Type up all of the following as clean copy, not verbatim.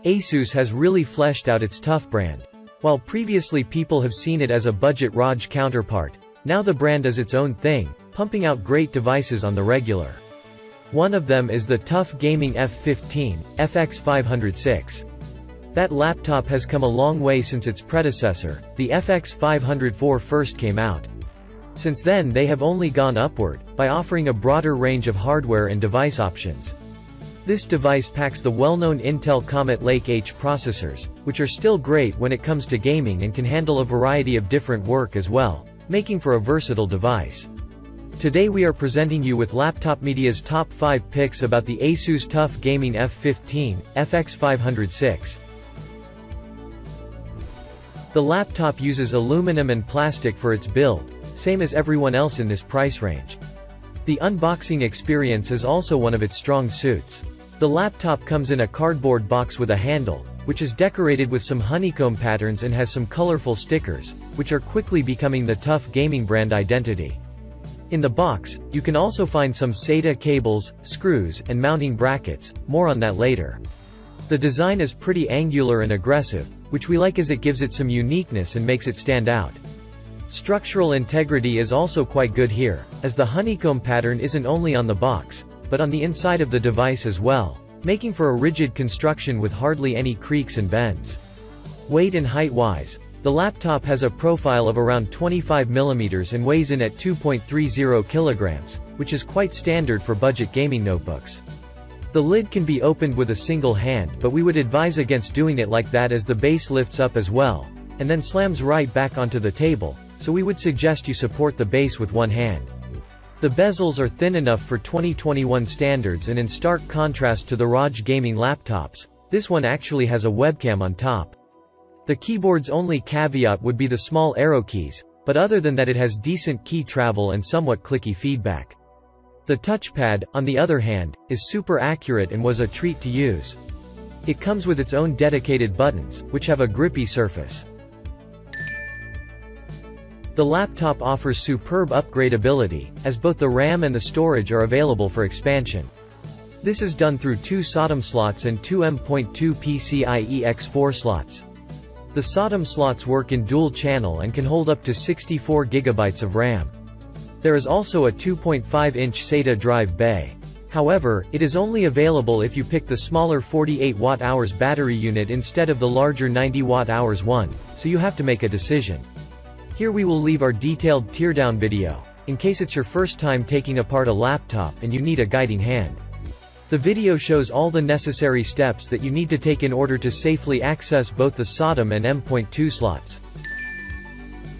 ASUS has really fleshed out its TUF brand. While previously people have seen it as a budget ROG counterpart, now the brand is its own thing, pumping out great devices on the regular. One of them is the TUF Gaming F15, FX506. That laptop has come a long way since its predecessor, the FX504 first came out. Since then they have only gone upward, by offering a broader range of hardware and device options. This device packs the well-known Intel Comet Lake H processors, which are still great when it comes to gaming and can handle a variety of different work as well, making for a versatile device. Today we are presenting you with Laptop Media's top 5 picks about the ASUS TUF Gaming F15, FX506. The laptop uses aluminum and plastic for its build, same as everyone else in this price range. The unboxing experience is also one of its strong suits. The laptop comes in a cardboard box with a handle, which is decorated with some honeycomb patterns and has some colorful stickers, which are quickly becoming the TUF gaming brand identity. In the box, you can also find some SATA cables, screws, and mounting brackets, more on that later. The design is pretty angular and aggressive, which we like as it gives it some uniqueness and makes it stand out. Structural integrity is also quite good here, as the honeycomb pattern isn't only on the box, but on the inside of the device as well, making for a rigid construction with hardly any creaks and bends. Weight and height-wise, the laptop has a profile of around 25 mm and weighs in at 2.30 kg, which is quite standard for budget gaming notebooks. The lid can be opened with a single hand, but we would advise against doing it like that as the base lifts up as well, and then slams right back onto the table, so we would suggest you support the base with one hand. The bezels are thin enough for 2021 standards, and in stark contrast to the ROG gaming laptops, this one actually has a webcam on top. The keyboard's only caveat would be the small arrow keys, but other than that it has decent key travel and somewhat clicky feedback. The touchpad, on the other hand, is super accurate and was a treat to use. It comes with its own dedicated buttons, which have a grippy surface. The laptop offers superb upgradability, as both the RAM and the storage are available for expansion. This is done through 2 SODIMM slots and 2 M.2 PCIe X4 slots. The SODIMM slots work in dual channel and can hold up to 64 GB of RAM. There is also a 2.5-inch SATA drive bay. However, it is only available if you pick the smaller 48 Wh battery unit instead of the larger 90 Wh one, so you have to make a decision. Here we will leave our detailed teardown video, in case it's your first time taking apart a laptop and you need a guiding hand. The video shows all the necessary steps that you need to take in order to safely access both the SODIMM and M.2 slots.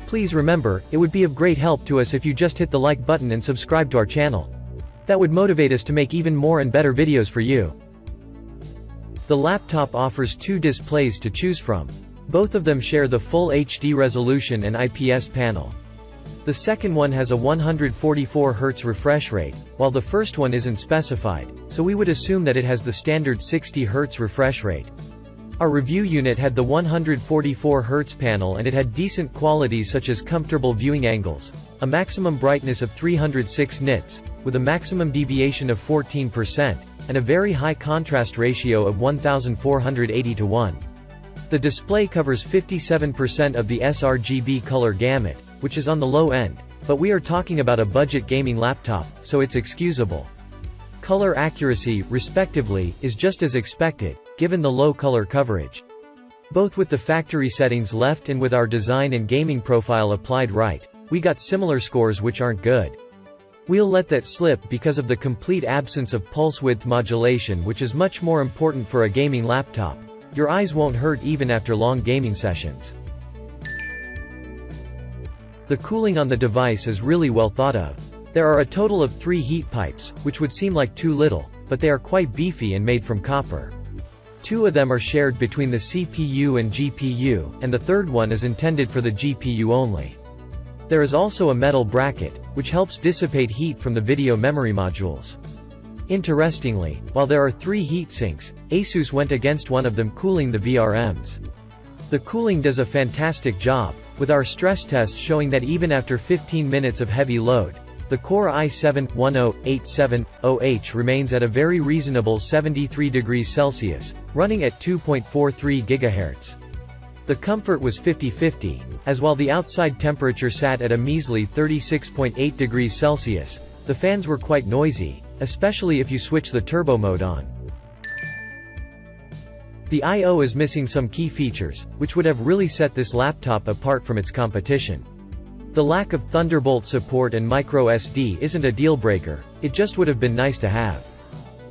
Please remember, it would be of great help to us if you just hit the like button and subscribe to our channel. That would motivate us to make even more and better videos for you. The laptop offers 2 displays to choose from. Both of them share the full HD resolution and IPS panel. The second one has a 144 Hz refresh rate, while the first one isn't specified, so we would assume that it has the standard 60 Hz refresh rate. Our review unit had the 144 Hz panel and it had decent qualities such as comfortable viewing angles, a maximum brightness of 306 nits, with a maximum deviation of 14%, and a very high contrast ratio of 1480:1. The display covers 57% of the sRGB color gamut, which is on the low end, but we are talking about a budget gaming laptop, so it's excusable. Color accuracy, respectively, is just as expected, given the low color coverage. Both with the factory settings left and with our design and gaming profile applied right, we got similar scores which aren't good. We'll let that slip because of the complete absence of pulse width modulation, which is much more important for a gaming laptop. Your eyes won't hurt even after long gaming sessions. The cooling on the device is really well thought of. There are a total of 3 heat pipes, which would seem like too little, but they are quite beefy and made from copper. 2 of them are shared between the CPU and GPU, and the third one is intended for the GPU only. There is also a metal bracket, which helps dissipate heat from the video memory modules. Interestingly, while there are 3 heat sinks, ASUS went against one of them cooling the VRMs. The cooling does a fantastic job, with our stress test showing that even after 15 minutes of heavy load, The Core i7-10870H remains at a very reasonable 73 degrees Celsius, running at 2.43 GHz. The comfort was 50-50, as while the outside temperature sat at a measly 36.8 degrees Celsius, the fans were quite noisy, especially if you switch the turbo mode on. The I/O is missing some key features, which would have really set this laptop apart from its competition. The lack of Thunderbolt support and microSD isn't a deal-breaker, it just would have been nice to have.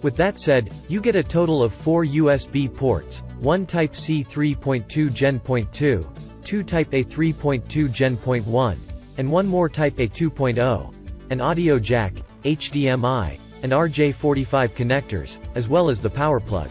With that said, you get a total of 4 USB ports, one Type-C 3.2 Gen.2, two Type-A 3.2 Gen.1, and one more Type-A 2.0, an audio jack, HDMI, and RJ45 connectors, as well as the power plug.